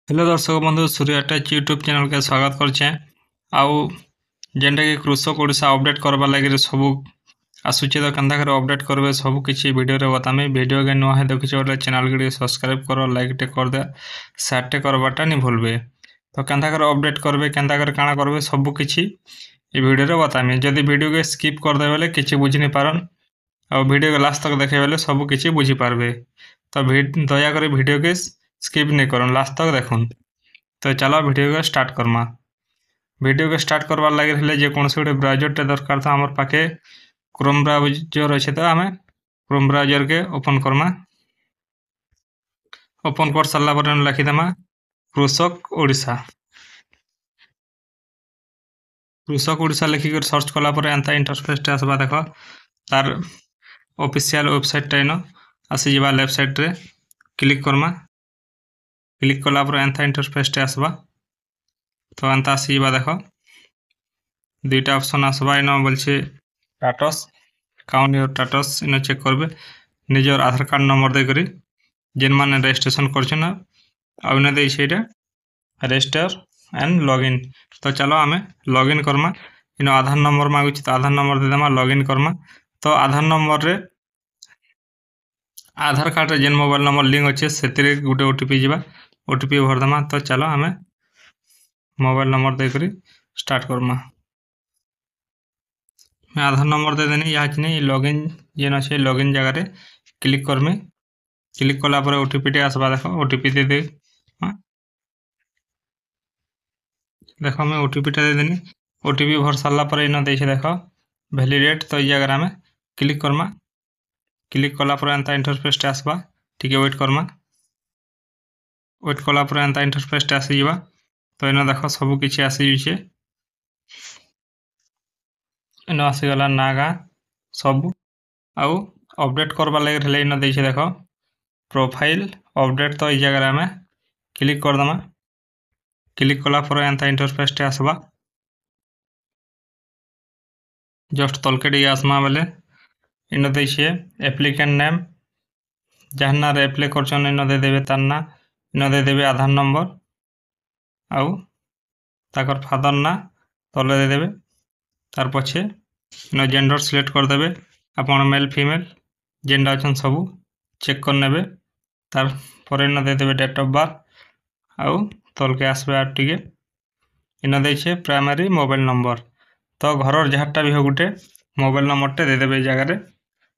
Hello दर्शक बंधु सूर्य take YouTube channel के स्वागत करछे। आउ जेनटा कि कृषक ओडिशा अपडेट करबा लागि सब आसुचे तो कंदा करे अपडेट करबे सब किछि वीडियो रे बतामे। वीडियो के नुआ है देखिछ बोले चैनल के सब्सक्राइब करो, लाइक टे कर दे, शेयर टे करबाटा नि भूलबे। तो कंदा करे अपडेट करबे, कंदा करे काना करबे सब किछि ए वीडियो रे बतामे। जदि वीडियो के स्किप कर दे बोले किछि बुझि नि पारन, आ वीडियो के लास्ट तक देखे बोले सब किछि बुझि पारबे। तो दया करे वीडियो के स्किप नहीं करन, लास्ट तक देखुन। तो चलो वीडियो को स्टार्ट करमा। वीडियो को स्टार्ट करवार लगे हेले जे कौन से गोटे ब्राउजर टे दरकार था हमर पाखे क्रोम ब्राउजर अच्छे। तो आम क्रोम ब्राउजर के ओपन करमा। ओपन कर सारा पर लिखिदेमा कृषक ओडिशा। कृषक ओडिशा लिखिक सर्च कला पर एंता इंटरफेस टे आसबा। देख तार ऑफिशियल वेबसाइट टे न आसी जिबा। लेफ्ट साइड रे क्लिक करमा। क्लिक कला पर एंता इंटरफेस टे आसबा। तो एंता आसी जिबा। देख दुईटा ऑप्शन आसबा। इन बोलछे स्टेटस, काउंट योर स्टेटस इन चेक करबे। निजर आधार कार्ड नंबर दे करी जेन माने रजिस्ट्रेशन करछन आ इन दे छेडा रजिस्टर एंड लॉगिन। तो चलो आमे लॉगिन करमा। इन आधार नंबर मागुछि तो आधार नंबर दे देमा, लॉगिन करमा। तो आधार नंबर रे आधार कार्ड रे जेन मोबाइल नंबर लिंक अच्छे से गोटे ओटीपी जीवा। ओटीपी भर देमा। तो चलो आमे मोबाइल नंबर दे करी स्टार्ट करमा। मैं आधार नंबर दे देनी। यहाँ चिनी लॉगिन जेन अच्छे लॉगिन जगह रे क्लिक करमी। क्लिक कला पर ओटीपी टे आसबा। देखो ओटीपी दे दे। देखो मैं ओटीपी टे दे देनी। ओटीपी भर सारा पर इन दे देख वैलिडेट। तो ये जगह आम क्लिक करमा। क्लिक कला पर एंता इंटरफेस टे आसबा। टिके वेट करमा। वेट कला पर एंता इंटरफेस टे आसी जिबा। तो इन देख सब किछि आसी जिछे। इन आसी गला नागा सब आउ अपडेट करबा लागि हेले इन देछे। देख प्रोफाइल अपडेट। तो ये जगह आम क्लिक कर दमा। क्लिक कला पर एंता इंटरफेस टे आसबा। जस्ट तलके डी आसमा बेले इन देछे एप्लिकेंट नेम। जहां ना एप्लाई करछन इन दे देबे तार ना। इन दे देबे आधार नंबर आउ ताकर फादर ना तले दे देबे। तार पछे इन जेंडर सिलेक्ट कर देबे। आपण मेल फीमेल जेंडा अछन सब चेक कर नेबे। तार पर इन दे देबे डेट ऑफ बर्थ आउ तलके आसबे। आ टिके इन देछे प्राइमरी मोबाइल नंबर। तो घर जहाटा भी हो गुटे मोबाइल नंबर टे दे देबे जगह रे।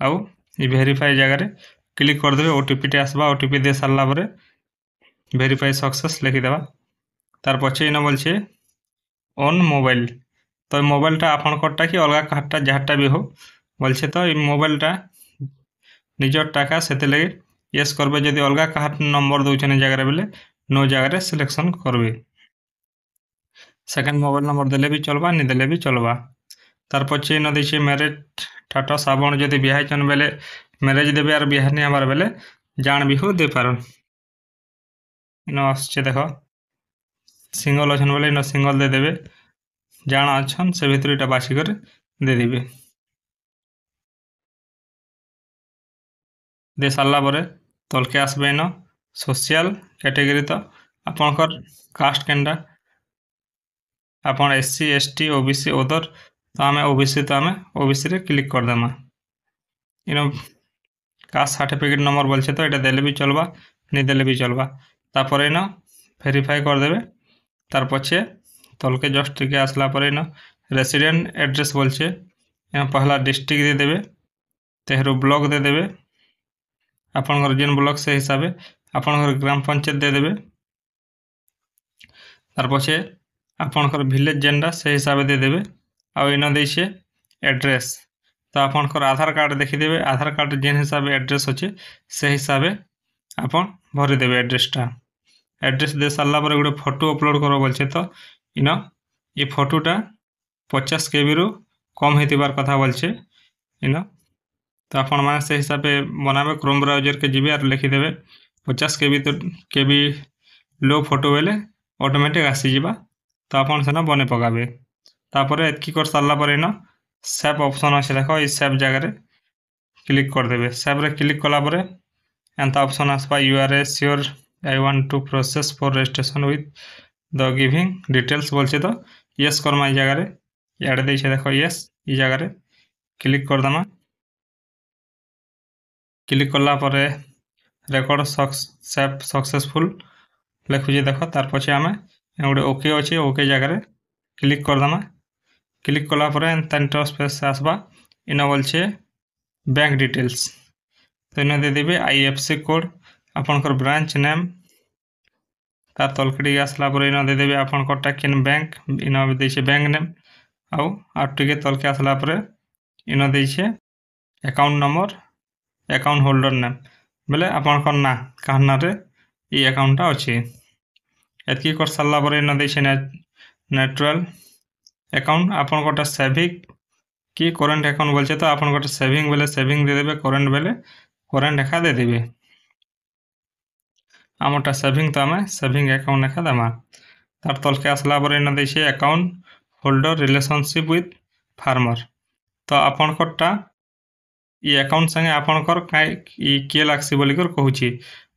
आउ ई वेरीफाई जगह रे क्लिक कर देबे। ओटीपी टे आसबा। ओटीपी दे सारला परे वेरीफाई सक्सेस लिखि देबा। तार पछे इन बोलछे ऑन मोबाइल। तो मोबाइलटा आपनकरटा कि अलगा काहाटा जहाटा भी हो बोलछे। तो ई मोबाइलटा निजर टाका सेते लगे यस करबे। जदि अलगा काहाट नंबर दउछन जगह रे बेले नो जगह रे सिलेक्शन करबे। सेकंड मोबाइल नंबर देले भी चलबा, नि देले भी चलबा। तार पछे इन देछे मैरिज स्टेटस। आपण जदि बियाह चन बेले मैरिज देबे आर बियाह नि हबार बेले जान भी हो दे पारन। इन आछे देखो सिंगल अछन बेले इन सिंगल दे देबे। जान अछन से भितर इटा बाछि कर दे देबे। दे सारला परे तलके आसबे इन सोशल कैटेगरी। तो आपनकर कास्ट केनडा आपण एससी एसटी ओबीसी अदर। तो आमे ओबीसी तो आमे ओबीसी रे क्लिक कर देमा। इन कास्ट सर्टिफिकेट नंबर बोलछे तो एटा देले भी चलबा, नि देले भी चलबा। तापर इन वेरीफाई कर देबे। तार पछे तलके जस्ट के आसला पर इन रेसिडेंट एड्रेस बोलछे। इन पहला डिस्ट्रिक्ट दे देबे। तेहरु ब्लॉक दे देबे। आपण घर जेन ब्लॉक से हिसाबे आपण घर ग्राम पंचायत दे देबे। तार पछे आपण घर विलेज जेंडा से हिसाबे दे देबे। आ इन देछे एड्रेस। तो आपण घर आधार कार्ड देखि देबे। आधार कार्ड जेन हिसाबे एड्रेस अछि से हिसाबे आपण भरि देबे एड्रेसटा। एड्रेस दे सारला पर गोटे फोटो अपलोड करो बोलछे। तो इन ये फोटोटा 50 केबी रु कम हेतिबार कथा बोलछे इन। तो आपण माने से हिसाबे बनाबे। क्रोम ब्राउजर के जिबे आर लिखि देबे 50 केबी। तो केबी लो फोटो बेले ऑटोमेटिक आसी जिबा। तो आपण सेना बने पकाबे। तापर एतकी कर सारला पर इन सेव ऑप्शन अछि। देखो ई सेव जगह रे क्लिक कर देबे। सेव रे क्लिक कला पर एंता ऑप्शन आसबा यूआरएस your I want to process for registration with the giving details बोलছে तो यस करमा এই জায়গায় ইয়াড়ে দেইছে দেখো यस এই জায়গায় ক্লিক করদমা ক্লিক করলা পরে রেকর্ড সেভ सक्सेसफुल লেখুছি দেখো তার পছে আমি গোটে ওকে আছে ওকে জায়গায় ক্লিক করদমা ক্লিক কলা পরে ইন্টারফেস আসবা ইন বলছে बैंक डिटेल्स तो इन देदेवी आईएफसी कोड आपनकर ब्रांच नेम तार तलकड़ी आसला पर इन देदेवी आपनकरटा केन बैंक इन देछे बैंक नेम आउ टिके तलके आसला पर इन देछे account number account holder name बोले आपनकर ना कहर ना रे ई अकाउंटटा अछि एतकी कर सारला पर इन देछे नेचुरल अकाउंट आपनकरटा सेविंग कि करेंट अकाउंट बोलছে तो आपन गोटे सेविंग बेले सेविंग दे देबे करेंट बेले करेंट एका दे देबे आमटा सेविंग तो आमे सेविंग अकाउंट एका देमा तार तलके आसला पर इन देछे account holder relationship with farmer तो आपन कोटा ई अकाउंट संगे आपन कर ई के लागसी बोली कर कहूची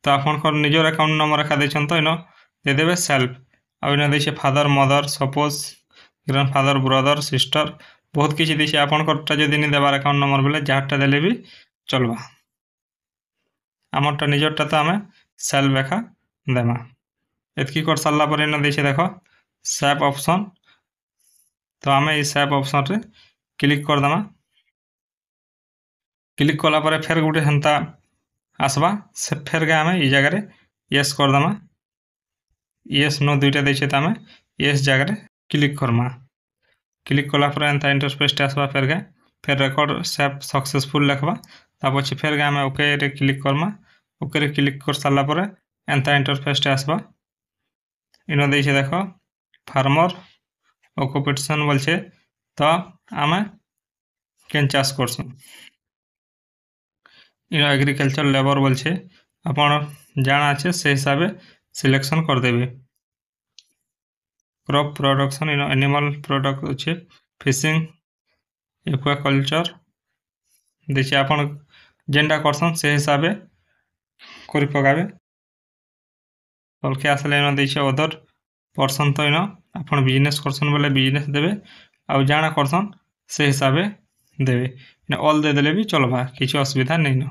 तो आपन कर निजर अकाउंट नंबर एका देछन तो इन दे देबे सेल्फ आ इन देछे father mother suppose grandfather brother sister बहुत किसी देशे आपनकरटा जदि नि देबार अकाउंट नंबर बोले जारटा देले भी चलबा आमरटा निजरटा तो आमे सेल्फ एका देमा एतकी कर सारला पर इन देशे देखो सेव ऑप्शन तो आमे ई सेव ऑप्शन रे क्लिक कर देमा क्लिक कला पर फेर गुटे हंता आसबा से फेर गे आमे ई जगह रे यस कर देमा यस नो दुईटा देछे तो आमे यस जगह रे क्लिक करमा क्लिक कला पर एंता इंटरफेस आसबा फेर गे फेर रेकॉर्ड सेव सक्सेसफुल लिखबा तापर फेर गे आमे ओके रे क्लिक करमा ओके रे क्लिक कर सारला पर एंता इंटरफेस आसबा इन देछे देखो फार्मर ऑक्युपेशन बोलছে तो आमे केन चाष करसु इन एग्रीकल्चर लेबर बोलছে आपन जाना আছে से हिसाबे सिलेक्शन कर देबे crop production in animal product अच्छे फिशिंग एक्वाकल्चर देखिए आपन जेंडा करसन से हिसाबे करि पकाबे तलके आसले इन देखिए अदर पर्सन तो इन आपन बिजनेस करसन बोले बिजनेस देबे आ जाना करसन से हिसाबे देबे इन ऑल दे देले भी चलबा किछु असुविधा नहीं न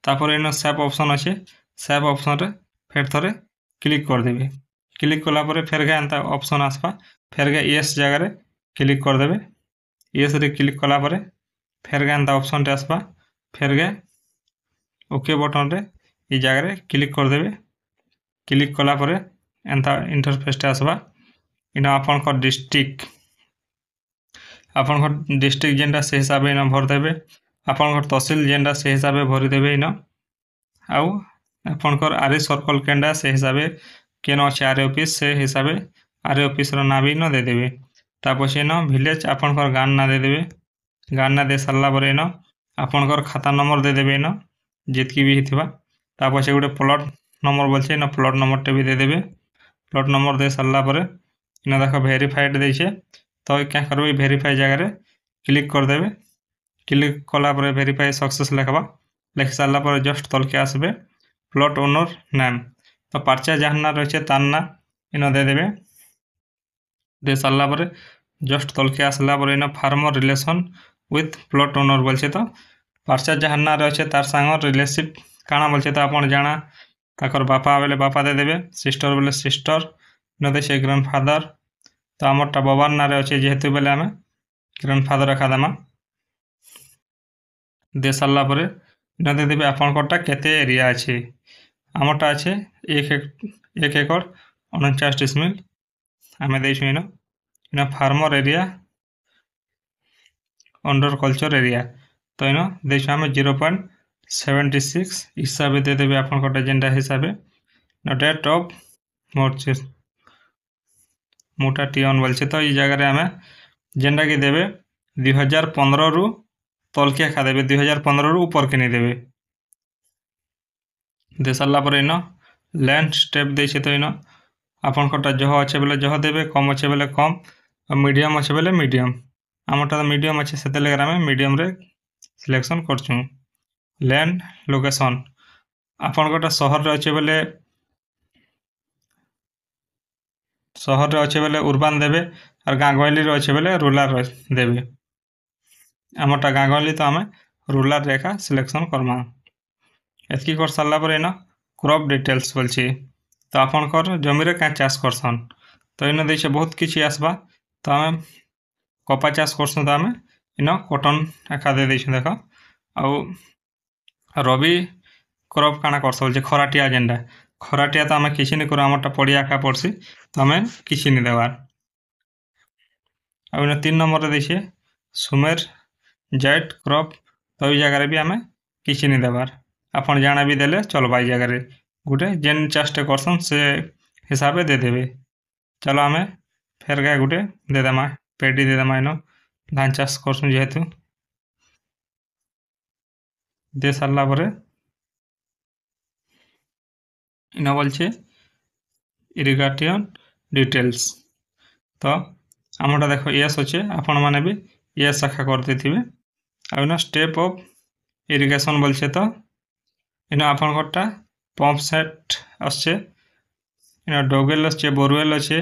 तापर इन सेव ऑप्शन अच्छे सेव ऑप्शन रे फेर थरे क्लिक कर देबे क्लिक कला पर फेर गे एंता ऑप्शन आसबा फेर गे यस जगह रे क्लिक कर देबे यस रे क्लिक कला पर फेर गे एंता ऑप्शन रे आसबा फेर गे ओके बटन रे ई जगह रे क्लिक कर देबे क्लिक कला पर एंता इंटरफेस आसबा इन आपन को डिस्ट्रिक्ट जेंडा से हिसाब इन भर देबे आपन तहसील जेंडा से हिसाब भरी देबे इन आउ आपन आरए सर्कल केंडा से हिसाब केन अच्छे आरए ऑफिस से हिसाब आरए ऑफिस रो ना भी न दे देबे तापर इन विलेज आपन गान ना दे देबे गान ना दे सारला पर इन आपन खाता नंबर दे देबे इन जितकी भी हिथिबा तापर से गोटे प्लॉट नंबर बोलছে इन प्लॉट नंबर टे भी दे देबे प्लॉट नंबर दे सारला पर इन देखो वेरीफाइड देछे तो क्या करबे वेरीफाई जगह रे क्लिक कर देबे क्लिक कला पर वेरीफाई सक्सेस लिखबा लिख सारला पर जस्ट तलके आसबे प्लॉट ओनर नेम तो पर्चा जहां ना रही तार ना इन दे देबे दे सारला पर जस्ट तलके आसला पर इन farmer relation with plot owner बोलছে तो पर्चा जहां ना रही तार संग रिलेशनशिप काना बोलছে तो आपन जाना ताकर बापा बेले बापा दे देबे सिस्टर बेले सिस्टर न देछे ग्रैंडफादर तो आमरटा बाबार ना रे अच्छे जेहेतु बेले आमे ग्रैंडफादर रखा देमा दे सारला पर इन दे देबे आपन कोटा केते एरिया अछि आमरटा अच्छे 1 एकड़ 49 डिसमिल आमे देइछु इन farmer area under culture area तो इन देइछु आमे 0.76 हिसाब दे देबे आपन कोटा जेंडा हिसाब डेट ऑफ मर्चेस मोटा टीन बोलছে तो ये जगह आमे जेंडा के देबे 2015 रु तलके खा देबे 2015 रु ऊपर के नहीं देबे दे सारला पर इन लैंड स्टेप देछे तो इन आपन कोटा जह अच्छे बेले जह देबे कम अच्छे बेले कम और मीडियम अच्छे बेले मीडियम आमटा तो मीडियम अच्छे से लेकर आमे मीडियम रे सिलेक्शन करछु लैंड लोकेशन आपन कोटा शहर रे अच्छे बेले सहर रे अच्छे बेले उर्बान देवे और गाँ गहली रे अच्छे बेले रूरल देवे। आमरटा गाँ गहली तो आम रूरल रेखा सिलेक्शन करमा। एतकी कर सारा पर इन क्रॉप डिटेल्स बोलছি तो आपनकर जमीरे क्या चाष करसन तो इन देशे बहुत किसी आसबा तो आम कपा चाष करसुँ तो आम इन कॉटन एका दे देछुँ देख आउ रबी क्रॉप काना करस बोलছে खराटिया जेनटा खराटिया तो आम किसी नहीं करूँ आमरटा पड़िया एका पड़सी तो आम किसी नहीं देवार। आ 3 नंबर रे देछे सुमेर जैट क्रॉप तो ई जगह भी आम किसी नहीं देवार आपन जाना भी देले चलबा ई जगह गोटे जेन चाषटे करसन से हिसाब दे देवे। चलो आम फेर गाय गोटे देदेमा पेडी देदेमा इन धान चाष करसुँ जेहेतु दे सारा पर इन बोलছে इरिगेशन डिटेल्स तो आमटा देखो यस अच्छे आपण मैंने भी यस आखा कर देथिबे। आ इन स्टेप ऑफ इरिगेशन बोलছে तो इन आपनकटा पंप सेट आछे इन डोगेल अच्छे बोरवेल अच्छे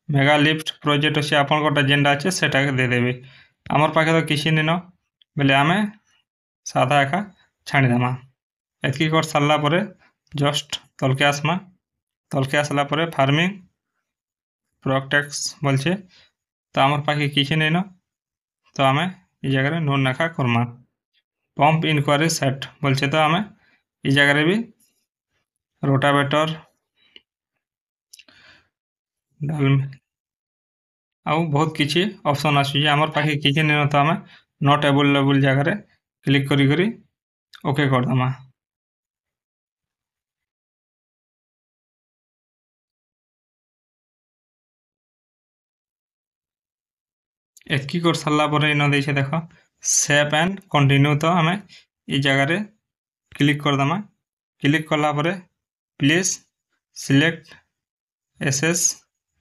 मेगा लिफ्ट प्रोजेक्ट अच्छे आपनकटा जेंडा अच्छे सेटा दे देबे। आमर पाखे तो किसी नहीं न बेले आम सादा एका छाणीदेमा। एतकी कर सारा पर जस्ट तलके आसमा तलके आसला पर फार्मिंग प्रोटेक्ट्स बोलছে तो आमर पाखे किसी नहीं न तो आम ई जगह नोन लेखा करमा। पंप इनक्वारी सेट बोलছে तो आम ई जगह भी रोटावेटर डाल आउ बहुत किसी ऑप्शन आसुचे आमर पाखे किसी नहीं न तो आम नॉट अवेलेबल जगह क्लिक करी करी ओके करदेमा। एतकी कर सारा पर इन देखे देख सेव एंड कंटिन्यू तो आम ई जगह क्लिक करदेमा। क्लिक कलापर प्लीज सिलेक्ट एसएस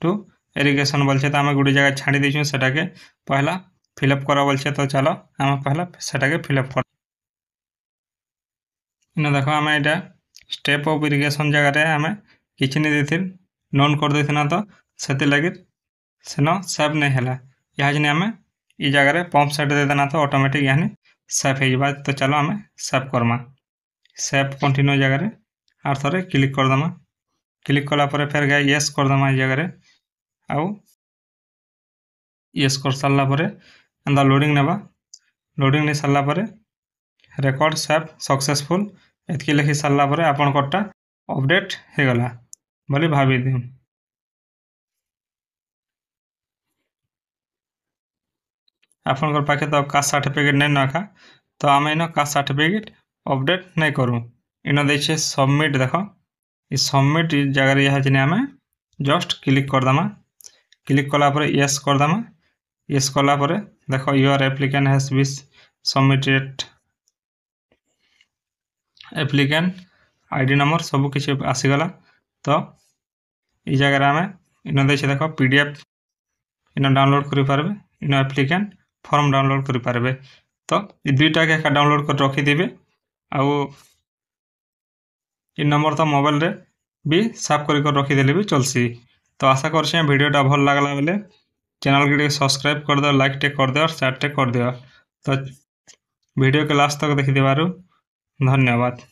टू इरिगेशन बोलছে तो आम गोटे जगह छाड़ी देछुँ सेटाके पहला फिलअप करा बोलছে तो चलो आम पहला सेटाके फिलअप कर इन देख आम यहाँ स्टेप ऑफ इरिगेशन जगह आम किसी नहीं देथिल नोन कर देथिना तो से लगे सेन सेव नहीं है यहाँ आम ई जगह पंप सेट दे देना तो ऑटोमेटिक यहाँ सेव हो तो चलो आम सेव करमा। सेव कंटिन्यू जगह आर थे क्लिक करदेमा। क्लिक कलापर फिर गए येस करदेमा ई जगह आउ येस कर सारा पर एंदा लोडिंग नेबा लोडिंग नहीं सारा पर रेकर्ड सेव सक्सेसफुल एतकी लिखि सारा पर आपनकटा अपडेट हो गला बोली भाभी दिउ। आपनकर पाखे तो कास्ट सर्टिफिकेट नहीं नखा तो आम इन कास्ट सर्टिफिकेट अपडेट नहीं करूँ इन देखे सबमिट देख ये सबमिट जगह यहाँ आम जस्ट क्लिक करदेमा। क्लिक कलापर येस करदेमा। येस कलापर देख your applicant has been submitted applicant ID number सब किसी आसीगला तो ये जगह आम इन देखे देख पीडीएफ इन डाउनलोड करें इन एप्लिकेंट फॉर्म डाउनलोड करें तो ये दुईटा के डाउनलोड कर रखिदे आउ इन नंबर तो मोबाइल रे भी सेव कर रखिदेले भी चलसी। तो आशा कर वीडियोटा भल लगला बेले चैनल के सब्सक्राइब कर दियो लाइक टे कर दियो और शेयर टे कर दियो। तो वीडियो के लास्ट तक देखि देबारु धन्यवाद।